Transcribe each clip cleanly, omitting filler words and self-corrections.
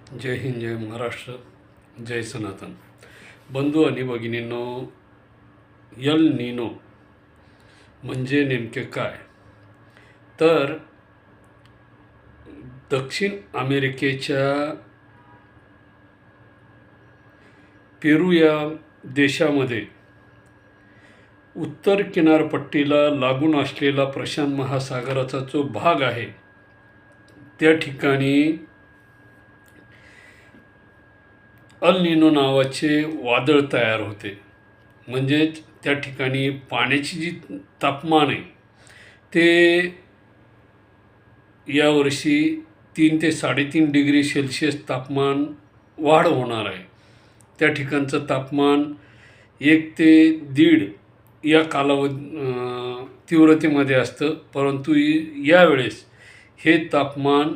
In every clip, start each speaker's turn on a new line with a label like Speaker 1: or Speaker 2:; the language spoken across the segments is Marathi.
Speaker 1: जय हिंद, जय महाराष्ट्र, जय सनातन. बंधू आणि भगिनींनो, यल नीनो म्हणजे नेमके काय? तर दक्षिण अमेरिकेच्या पेरू या देशामध्ये उत्तर किनारपट्टीला लागून असलेला प्रशांत महासागराचा जो भाग आहे त्या ठिकाणी अल निनो नावाचे वादळ तयार होते. म्हणजेच त्या ठिकाणी पाण्याची जी तापमान आहे ते यावर्षी 3 ते 3.5 डिग्री सेल्सिअस तापमान वाढ होणार आहे. त्या ठिकाणचं तापमान 1 ते 1.5 या तीव्रतेमध्ये असतं, परंतु यावेळेस हे तापमान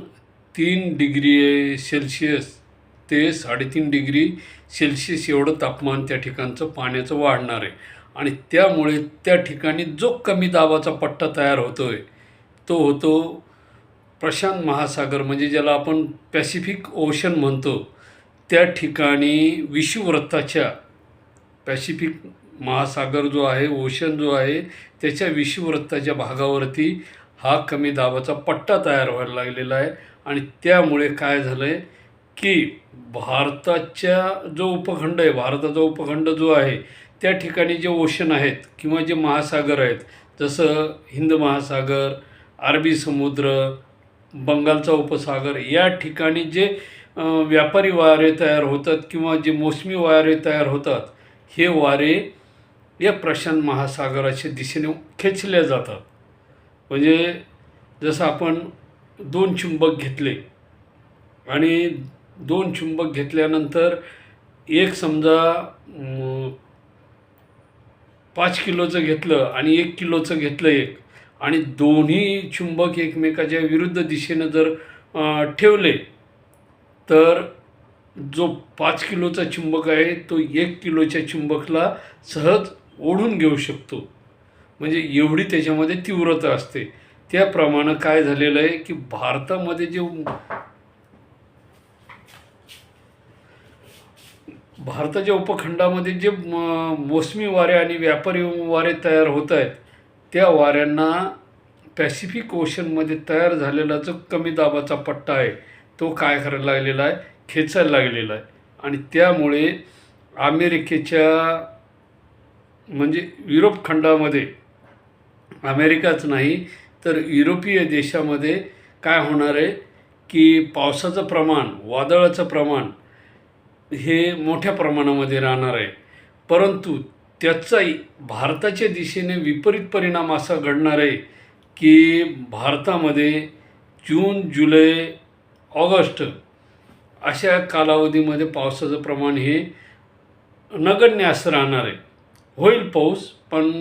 Speaker 1: 3 डिग्री सेल्सिअस ते 3.5 डिग्री सेल्सिअस एवढं तापमान त्या ठिकाणचं पाण्याचं वाढणार आहे. आणि त्यामुळे त्या ठिकाणी जो कमी दाबाचा पट्टा तयार होतो आहे तो होतो प्रशांत महासागर, म्हणजे ज्याला आपण पॅसिफिक ओशन म्हणतो. त्या ठिकाणी विषुववृत्ताच्या पॅसिफिक महासागर जो आहे, ओशन जो आहे, त्याच्या विषुववृत्ताच्या भागावरती हा कमी दाबाचा पट्टा तयार व्हायला लागलेला आहे. आणि त्यामुळे काय झालं आहे की भारताचा जो उपखंड जो आहे त्या ठिकाणी जे ओशन आहेत किंवा जे महासागर आहेत, जसं हिंद महासागर, अरबी समुद्र, बंगालचा उपसागर, या ठिकाणी जे व्यापारी वारे तयार होतात किंवा जे मोसमी वारे तयार होतात, हे वारे या प्रशांत महासागराच्या दिशेने खेचले जातात. म्हणजे जसं आपण 2 चुंबक घेतले आणि 2 चुंबक घेतल्यानंतर एक समजा 5 किलोचं घेतलं आणि 1 किलोचं घेतलं एक, आणि दोन्ही चुंबक एकमेकाच्या विरुद्ध दिशेनं जर ठेवले तर जो 5 किलोचा चुंबक आहे तो 1 किलोच्या चुंबकला सहज ओढून घेऊ शकतो. म्हणजे एवढी त्याच्यामध्ये तीव्रता असते. त्याप्रमाणे काय झालेलं आहे की भारताच्या उपखंडामध्ये जे मोसमी वारे आणि व्यापारी वारे तयार होत आहेत, त्या वाऱ्यांना पॅसिफिक ओशनमध्ये तयार झालेला जो कमी दाबाचा पट्टा आहे तो काय करायला लागलेला आहे, खेचायला लागलेला आहे. आणि त्यामुळे अमेरिकेच्या म्हणजे युरोप खंडामध्ये, अमेरिकाच नाही तर युरोपीय देशामध्ये काय होणार आहे की पावसाचं प्रमाण, वादळाचं प्रमाण हे मोठ्या प्रमाणामध्ये राहणार आहे. परंतु त्याचाही भारताच्या दिशेने विपरीत परिणाम असा घडणार आहे की भारतामध्ये जून, जुलै, ऑगस्ट अशा कालावधीमध्ये पावसाचं प्रमाण हे नगण्य असं राहणार आहे. होईल पाऊस पण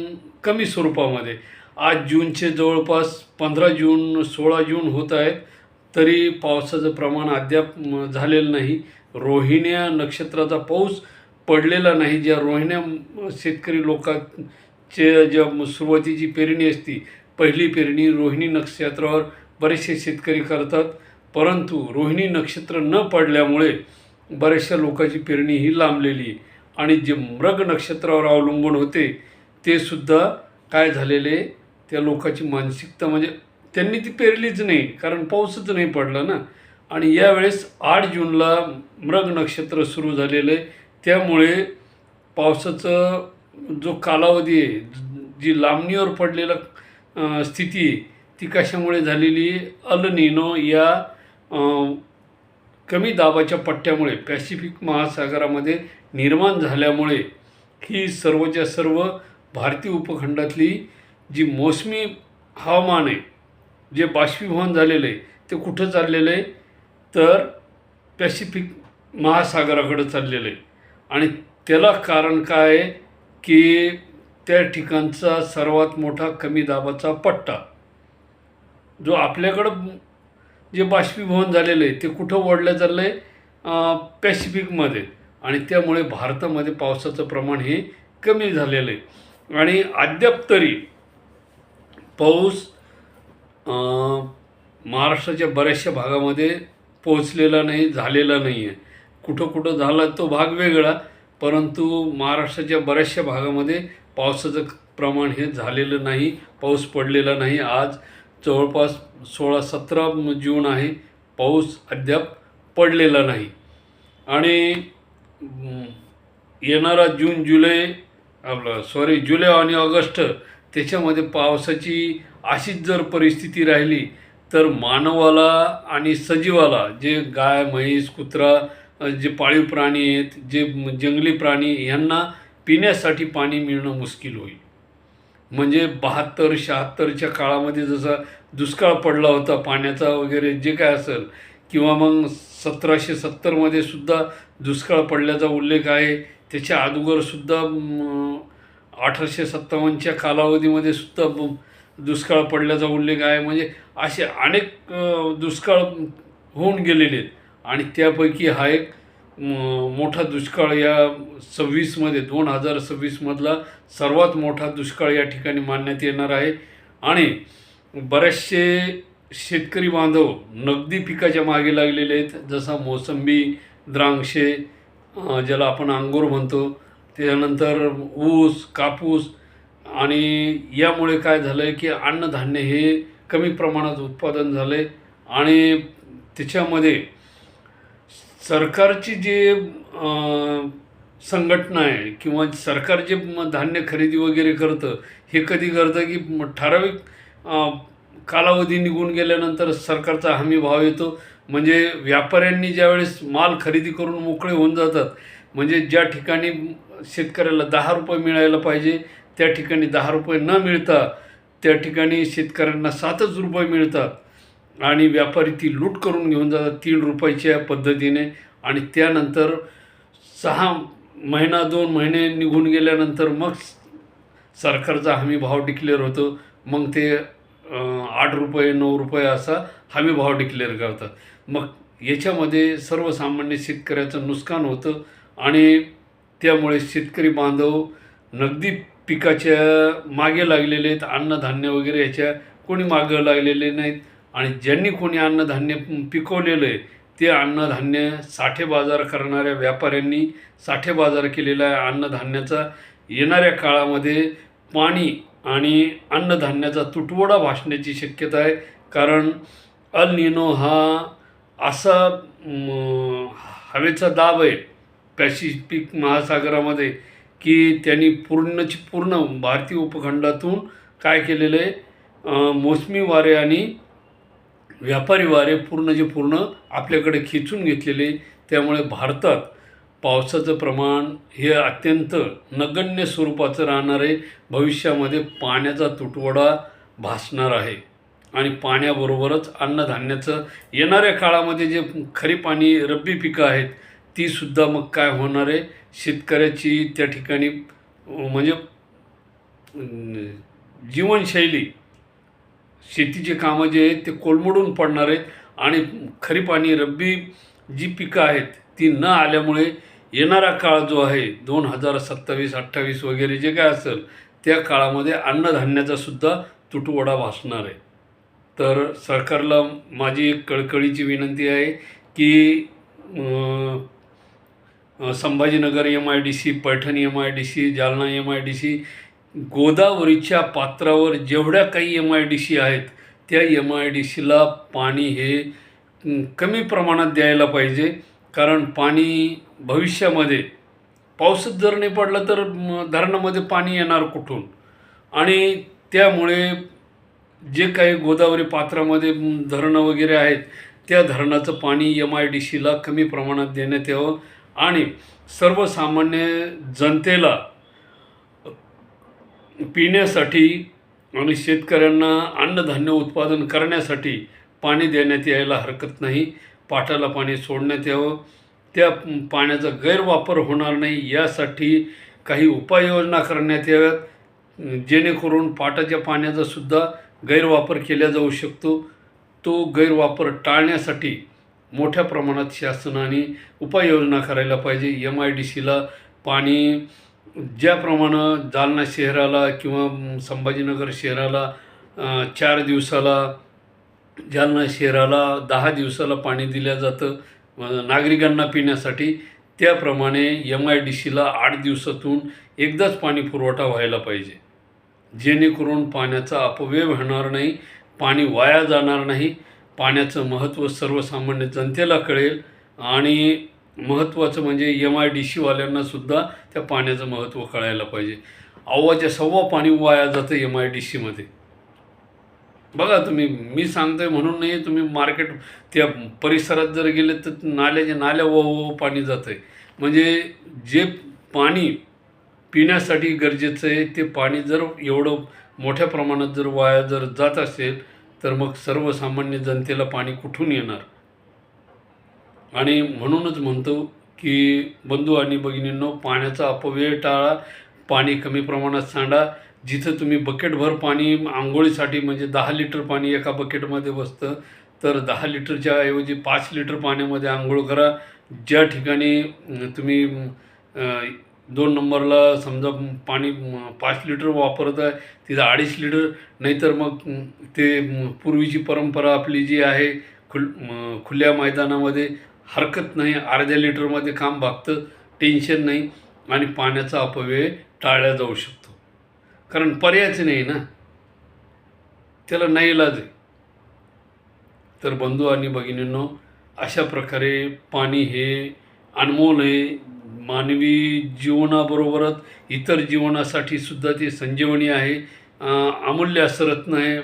Speaker 1: कमी स्वरूपामध्ये. आज जूनचे जवळपास 15 जून 16 जून होत आहेत तरी पावसाचं प्रमाण अद्याप झालेलं नाही. रोहिण्या नक्षत्राचा पाऊस पडलेला नाही. ज्या रोहिण्या शेतकरी लोकांचे ज्या सुरुवातीची पेरणी असती, पहिली पेरणी रोहिणी नक्षत्रावर बरेचसे शेतकरी करतात, परंतु रोहिणी नक्षत्र न पडल्यामुळे बऱ्याचशा लोकांची पेरणी ही लांबलेली. आणि जे मृग नक्षत्रावर अवलंबून होते ते सुद्धा काय झालेले, त्या लोकांची मानसिकता म्हणजे त्यांनी ती पेरलीच नाही, कारण पाऊसच नाही पडला ना. आणि यावेळेस 8 जूनला मृग नक्षत्र सुरू झालेलं आहे. त्यामुळे पावसाचं जो कालावधी आहे, जी लांबणीवर पडलेला स्थिती आहे, ती कशामुळे झालेली आहे, अल निनो या कमी दाबाच्या पट्ट्यामुळे पॅसिफिक महासागरामध्ये निर्माण झाल्यामुळे ही सर्वच्या सर्व भारतीय उपखंडातली जी मोसमी हवामान आहे, जे बाष्पीभवन झालेलं आहे, ते कुठं चाललेलं आहे तर पॅसिफिक महासागराकडं चाललेलं आहे. आणि त्याला कारण काय आहे की त्या ठिकाणचा सर्वात मोठा कमी दाबाचा पट्टा जो आपल्याकडं जे बाष्पीभवन झालेलं आहे ते कुठं ओढलं चाललं आहे, पॅसिफिकमध्ये. आणि त्यामुळे भारतामध्ये पावसाचं प्रमाण हे कमी झालेलं आहे. आणि अद्याप तरी पाऊस महाराष्ट्राच्या बऱ्याचशा भागामध्ये पोहोचलेला नाही, झालेला नाही आहे. कुठं कुठं झाला तो भाग वेगळा, परंतु महाराष्ट्राच्या बऱ्याचशा भागामध्ये पावसाचं प्रमाण हे झालेलं नाही, पाऊस पडलेला नाही. आज जवळपास 16-17 जून आहे, पाऊस अद्याप पडलेला नाही. आणि येणारा जुलै आणि ऑगस्ट त्याच्यामध्ये पावसाची अशीच जर परिस्थिती राहिली तर मानवाला आणि सजीवाला, जे गाय, म्हैस, कुत्रा, जे पाळीव प्राणी आहेत, जे जंगली प्राणी, यांना पिण्यासाठी पाणी मिळणं मुश्किल होईल. म्हणजे 72-76च्या काळामध्ये जसा दुष्काळ पडला होता पाण्याचा वगैरे जे काय असेल, किंवा मग 1770मध्ये सुद्धा दुष्काळ पडल्याचा उल्लेख आहे. त्याच्या अगोदरसुद्धा 1857च्या कालावधीमध्ये सुद्धा दुष्काळ पडल्याचा उल्लेख आहे. म्हणजे असे अनेक दुष्काळ होऊन गेलेले आहेत. आणि त्यापैकी हा एक मोठा दुष्काळ या 2026मधला सर्वात मोठा दुष्काळ या ठिकाणी मानण्यात येणार आहे. आणि बरेचसे शेतकरी बांधव नगदी पिकाच्या मागे लागलेले आहेत, जसा मोसंबी, द्राक्षे, ज्याला आपण अंगूर म्हणतो, त्यानंतर ऊस, कापूस. आणि यामुळे काय झालं आहे की अन्नधान्य हे कमी प्रमाणात उत्पादन झालं आहे. आणि त्याच्यामध्ये सरकारची जे संघटना आहे किंवा सरकार जे धान्य खरेदी वगैरे करतं, हे कधी करतं की ठराविक कालावधी निघून गेल्यानंतर सरकारचा हमी भाव येतो. म्हणजे व्यापाऱ्यांनी ज्यावेळेस माल खरेदी करून मोकळे होऊन जातात, म्हणजे ज्या ठिकाणी शेतकऱ्याला 10 रुपये मिळायला पाहिजे त्या ठिकाणी 10 रुपये न मिळता त्या ठिकाणी शेतकऱ्यांना 7च रुपये मिळतात. आणि व्यापारी ती लूट करून घेऊन जातात 3 रुपयाच्या पद्धतीने. आणि त्यानंतर 6 महिना 2 महिने निघून गेल्यानंतर मग सरकारचा हमी भाव डिक्लेअर होतो. मग ते 8 रुपये 9 रुपये असा हमी भाव डिक्लेअर करतात. मग याच्यामध्ये सर्वसामान्य शेतकऱ्याचं नुकसान होतं. आणि त्यामुळे शेतकरी बांधव नगदी पिकाच्या मागे लागलेले आहेत. अन्नधान्य वगैरे याच्या कोणी मागं लागलेले नाहीत. आणि ज्यांनी कोणी अन्नधान्य पिकवलेलं आहे ते अन्नधान्य साठेबाजार करणाऱ्या व्यापाऱ्यांनी साठेबाजार केलेला आहे अन्नधान्याचा. येणाऱ्या काळामध्ये पाणी आणि अन्नधान्याचा तुटवडा भासण्याची शक्यता आहे. कारण अल निनो हा असा हवेचा दाब आहे पॅसिफिक महासागरामध्ये की त्यांनी पूर्ण भारतीय उपखंडातून काय केलेलं आहे, मोसमी वारे आणि व्यापारी वारे पूर्ण आपल्याकडे खेचून घेतलेले. त्यामुळे भारतात पावसाचं प्रमाण हे अत्यंत नगण्य स्वरूपाचं राहणार आहे. भविष्यामध्ये पाण्याचा तुटवडा भासणार आहे. आणि पाण्याबरोबरच अन्नधान्याचं येणाऱ्या काळामध्ये जे खरीप आणि रब्बी पिकं आहेत तीसुद्धा मग काय होणार आहे, शेतकऱ्याची त्या ठिकाणी म्हणजे जीवनशैली, शेतीचे कामं जे आहेत ते कोलमडून पडणार आहेत. आणि खरीप आणि रब्बी जी पिकं आहेत ती न आल्यामुळे येणारा काळ जो आहे 2027-28 वगैरे जे काय असेल त्या काळामध्ये अन्नधान्याचा सुद्धा तुटवडा भासणार आहे. तर सरकारला माझी एक कळकळीची विनंती आहे की Sambhajinagar MIDC, Paithan MIDC, Jalna MIDC, गोदावरीच्या पात्रावर जेवढ्या काही MIDC आहेत त्या MIDCला पाणी हे कमी प्रमाणात द्यायला पाहिजे. कारण पाणी भविष्यामध्ये पाऊसच जर नाही पडला तर धरणामध्ये पाणी येणार कुठून. आणि त्यामुळे जे काही गोदावरी पात्रामध्ये धरणं वगैरे आहेत त्या धरणाचं पाणी MIDCला कमी प्रमाणात देण्यात यावं. आणि सर्वसामान्य जनतेला पिण्यासाठी आणि शेतकऱ्यांना अन्नधान्य उत्पादन करण्यासाठी पाणी देण्यात यायला हरकत नाही. पाटाला पाणी सोडण्यात यावं, त्या पाण्याचा गैरवापर होणार नाही यासाठी काही उपाययोजना करण्यात याव्यात, जेणेकरून पाटाच्या पाण्याचा सुद्धा गैरवापर केला जाऊ शकतो. तो गैरवापर टाळण्यासाठी मोठ्या प्रमाणात शासनाने उपाययोजना करायला पाहिजे. MIDCला पाणी ज्याप्रमाणे जालना शहराला किंवा संभाजीनगर शहराला 4 दिवसाला जालना शहराला 10 दिवसाला पाणी दिलं जातं नागरिकांना पिण्यासाठी, त्याप्रमाणे MIDCला 8 दिवसातून एकदाच पाणी पुरवठा व्हायला पाहिजे, जेणेकरून पाण्याचा अपव्यय होणार नाही, पाणी वाया जाणार नाही, पाण्याचं महत्त्व सर्वसामान्य जनतेला कळेल. आणि महत्त्वाचं म्हणजे MIDCवाल्यांनासुद्धा त्या पाण्याचं महत्त्व कळायला पाहिजे. अव्वाच्या सव्वा पाणी वाया जातं MIDCमध्ये. बघा तुम्ही, मी सांगतोय म्हणून नाही, तुम्ही मार्केट त्या परिसरात जर गेले तर नाल्या पाणी जातं आहे. म्हणजे जे पाणी पिण्यासाठी गरजेचं आहे ते पाणी जर एवढं मोठ्या प्रमाणात जर वाया जर जात असेल तर मग सर्वसामान्य जनतेला पाणी कुठून येणार. आणि म्हणूनच म्हणतो की बंधू आणि भगिनींनो, पाण्याचा अपव्यय टाळा, पाणी कमी प्रमाणात सांडा. जिथं तुम्ही बकेटभर पाणी आंघोळीसाठी, म्हणजे 10 लिटर पाणी एका बकेटमध्ये बसतं, तर 10 लिटरच्या ऐवजी 5 लिटर पाण्यामध्ये आंघोळ करा. ज्या ठिकाणी तुम्ही 2 नंबरला समजा पाणी 5 लिटर वापरत आहे तिथं 2.5 लिटर, नाहीतर मग ते पूर्वीची परंपरा आपली जी आहे, खुल्या मैदानामध्ये हरकत नाही, अर्ध्या लिटरमध्ये काम भागतं, टेन्शन नाही आणि पाण्याचा अपव्यय टाळला जाऊ शकतो. कारण पर्यायच नाही ना, त्याला नाईलाज आहे. तर बंधू आणि भगिनींनो, अशा प्रकारे पाणी हे अनमोल आहे. मानवी जीवनाबरोबरच इतर जीवनासाठी सुद्धा ते संजीवनी आहे, अमूल्य असं रत्न आहे.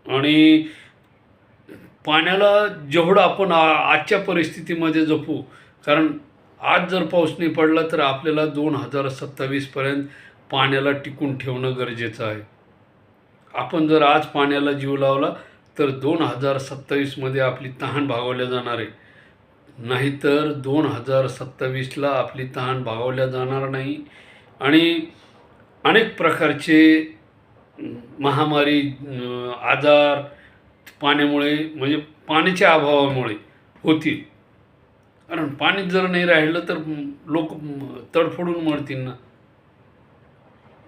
Speaker 1: आणि पाण्याला जेवढं आपण आजच्या परिस्थितीमध्ये जपू, कारण आज जर पाऊस नाही पडला तर आपल्याला 2027पर्यंत पाण्याला टिकून ठेवणं गरजेचं आहे. आपण जर आज पाण्याला जीव लावला तर 2027मध्ये आपली तहान भागवल्या जाणार आहे, नाहीतर 2027ला आपली तहान भागवल्या जाणार नाही. आणि अनेक प्रकारचे महामारी, आजार पाण्यामुळे, म्हणजे पाण्याच्या अभावामुळे होतील. कारण पाणी जर नाही राहिलं तर लोक तडफडून मरतील ना,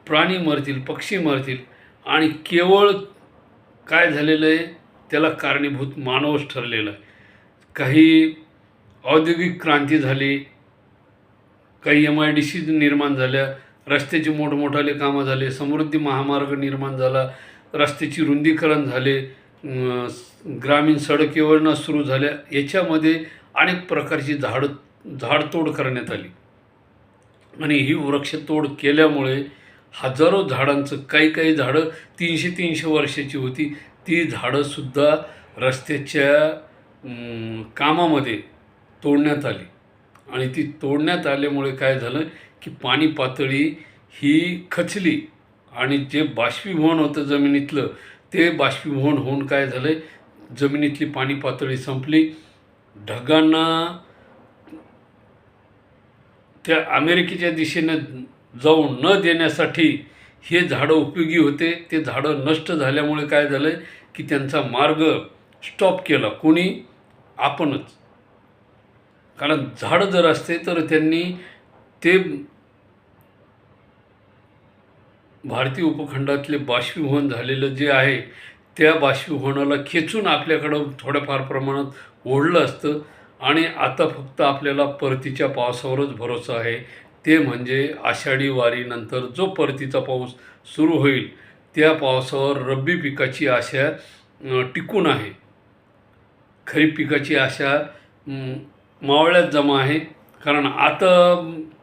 Speaker 1: प्राणी मरतील, पक्षी मरतील. आणि केवळ काय झालेलं आहे, त्याला कारणीभूत मानवच ठरलेला आहे. काही औद्योगिक क्रांती झाली, काही MIDC निर्माण झाल्या, रस्त्याची मोठमोठाले कामं झाले, समृद्धी महामार्ग निर्माण झाला, रस्त्याची रुंदीकरण झाले, ग्रामीण सडक योजना सुरू झाल्या. याच्यामध्ये अनेक प्रकारची झाडतोड करण्यात आली आणि ही वृक्षतोड केल्यामुळे हजारो झाडांचं, काही झाडं 300 वर्षाची होती, ती झाडंसुद्धा रस्त्याच्या कामामध्ये तोडण्यात आली. आणि ती तोडण्यात आल्यामुळे काय झालं की पाणी पातळी ही खचली आणि जे बाष्पीभवन होतं जमिनीतलं, ते बाष्पीभवन होऊन काय झालं, जमिनीतली पाणी पातळी संपली. ढगांना त्या अमेरिकेच्या दिशेनं जाऊ न देण्यासाठी हे झाडं उपयोगी होते. ते झाडं नष्ट झाल्यामुळे काय झालं की त्यांचा मार्ग स्टॉप केला कोणी, आपणच. कारण झाडं जर असते तर त्यांनी ते भारतीय उपखंडातले बाष्पीभवन झालेलं जे आहे त्या बाष्पीभवनाला खेचून आपल्याकडं थोड्याफार प्रमाणात ओढलं असतं. आणि आता फक्त आपल्याला परतीच्या पावसावरच भरोसा आहे, ते म्हणजे आषाढी वारीनंतर जो परतीचा पाऊस सुरू होईल त्या पावसावर रब्बी पिकाची आशा टिकून आहे. खरीप पिकाची आशा मावळ्यात जमा आहे. कारण आता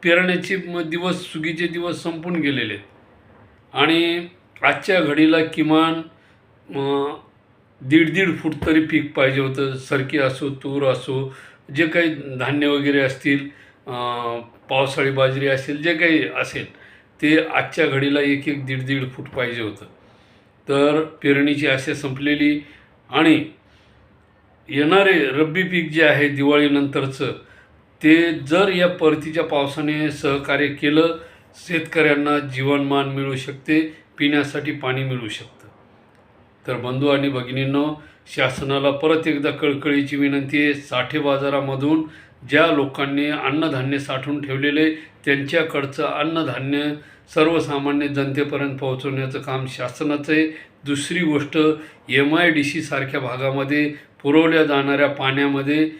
Speaker 1: पेरण्याचे दिवस, सुगीचे दिवस संपून गेलेले आहेत आणि आजच्या घडीला किमान 1.5 फूट तरी पीक पाहिजे होतं. सरकी असो, तूर असो, जे काही धान्य वगैरे असतील, पावसाळी बाजरी असेल, जे काही असेल ते आजच्या घडीला 1-1, 1.5 फूट पाहिजे होतं. तर पेरणीची आशा संपलेली आणि येणारे रब्बी पीक जे आहे दिवाळीनंतरचं, ते जर या परतीच्या पावसाने सहकार्य केलं, शेतकऱ्यांना जीवनमान मिळू शकते, पिण्यासाठी पाणी मिळू शकतं. तर बंधू आणि भगिनींनो, शासनाला परत एकदा कळकळीची विनंती आहे, साठे बाजारामधून ज्या लोकांनी अन्नधान्य साठवून ठेवलेले त्यांच्याकडचं अन्नधान्य सर्वसामान्य जनतेपर्यंत पोहोचवण्याचं काम शासनाचं आहे. दुसरी गोष्ट, MIDC सारख्या भागामध्ये पुरवल्या जाणाऱ्या पाण्यामध्ये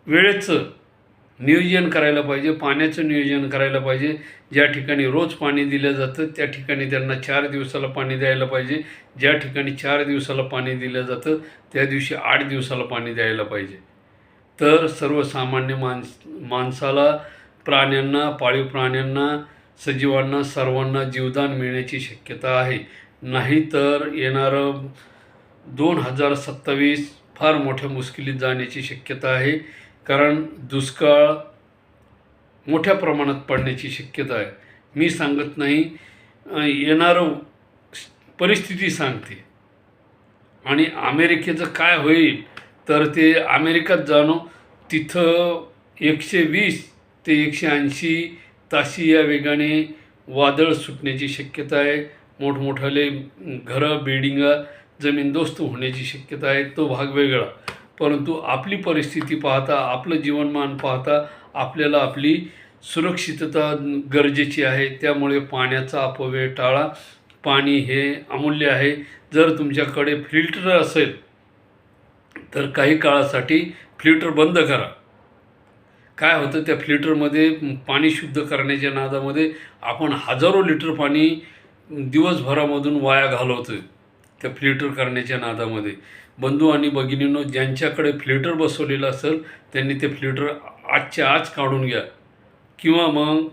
Speaker 1: वेळेचं नियोजन करायला पाहिजे, पाण्याचं नियोजन करायला पाहिजे. ज्या ठिकाणी रोज पाणी दिलं जातं त्या ठिकाणी त्यांना 4 दिवसाला पाणी द्यायला पाहिजे. ज्या ठिकाणी 4 दिवसाला पाणी दिलं जातं त्या दिवशी 8 दिवसाला पाणी द्यायला पाहिजे. तर सर्वसामान्य माणसाला, प्राण्यांना, पाळीव प्राण्यांना, सजीवांना सर्वांना जीवदान मिळण्याची शक्यता आहे. नाहीतर येणारं 2027 फार मोठ्या मुश्किलीत जाण्याची शक्यता आहे. कारण दुष्काळ मोठ्या प्रमाणात पडण्याची शक्यता आहे. मी सांगत नाही, येणारं परिस्थिती सांगते. आणि अमेरिकेचं काय होईल तर ते अमेरिकेत जाणं, तिथं 120 ते 180 ताशी या वेगाने वादळ सुटण्याची शक्यता आहे. मोठमोठाले घरं, बिल्डिंगा जमीनदोस्त होण्याची शक्यता आहे. तो भाग वेगळा. परंतु आपली परिस्थिती पाहता, आपलं जीवनमान पाहता आपल्याला आपली सुरक्षितता गरजेची आहे. त्यामुळे पाण्याचा अपव्यय टाळा. पाणी हे अमूल्य आहे. जर तुमच्याकडे फिल्टर असेल तर काही काळासाठी फिल्टर बंद करा. काय होतं, त्या फिल्टरमध्ये पाणी शुद्ध करण्याच्या नादामध्ये आपण हजारो लिटर पाणी दिवसभरामधून वाया घालवतो त्या फिल्टर करण्याच्या नादामध्ये. बंधू आणि भगिनींनो, ज्यांच्याकडे फिल्टर बसवलेलं असेल त्यांनी ते फिल्टर आजच्या आज काढून घ्या, किंवा मग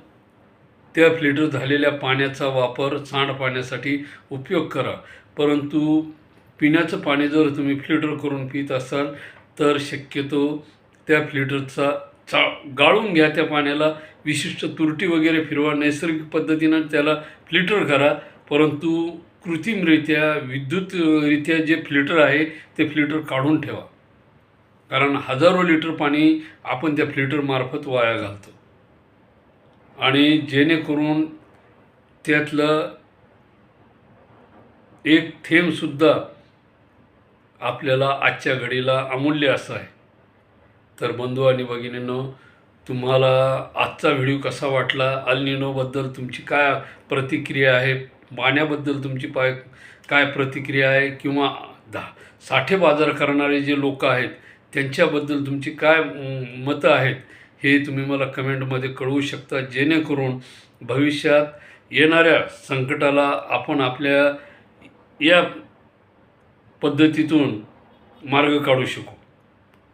Speaker 1: त्या फिल्टर झालेल्या पाण्याचा वापर सांडपाण्यासाठी उपयोग करा. परंतु पिण्याचं पाणी जर तुम्ही फिल्टर करून पित असाल तर शक्यतो त्या फिल्टरचा गाळून घ्या. त्या पाण्याला विशिष्ट तुरटी वगैरे फिरवा, नैसर्गिक पद्धतीनं त्याला फिल्टर करा. परंतु कृत्रिमरित्या, विद्युतरित्या जे फिल्टर आहे ते फिल्टर काढून ठेवा. कारण हजारो लिटर पाणी आपण त्या फिल्टरमार्फत वाया घालतो. आणि जेणेकरून त्यातलं एक थेंबसुद्धा आपल्याला आजच्या घडीला अमूल्य असं आहे. तर बंधू आणि भगिनींनो, तुम्हाला आजचा व्हिडिओ कसा वाटला? अल निनोबद्दल तुमची काय प्रतिक्रिया आहे? पाण्याबद्दल तुमची काय प्रतिक्रिया आहे? किंवा साठेबाजार करणारे जे लोक आहेत त्यांच्याबद्दल तुमची काय मतं आहेत हे तुम्ही मला कमेंटमध्ये कळवू शकता. जेणेकरून भविष्यात येणाऱ्या संकटाला आपण आपल्या या पद्धतीतून मार्ग काढू शकू.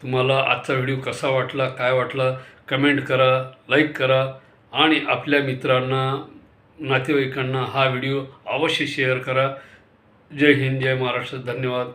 Speaker 1: तुम्हाला आजचा व्हिडिओ कसा वाटला, काय वाटला, कमेंट करा, लाईक करा आणि आपल्या मित्रांना, नातेवाईकांना हा व्हिडिओ अवश्य शेअर करा. जय हिंद, जय महाराष्ट्र. धन्यवाद.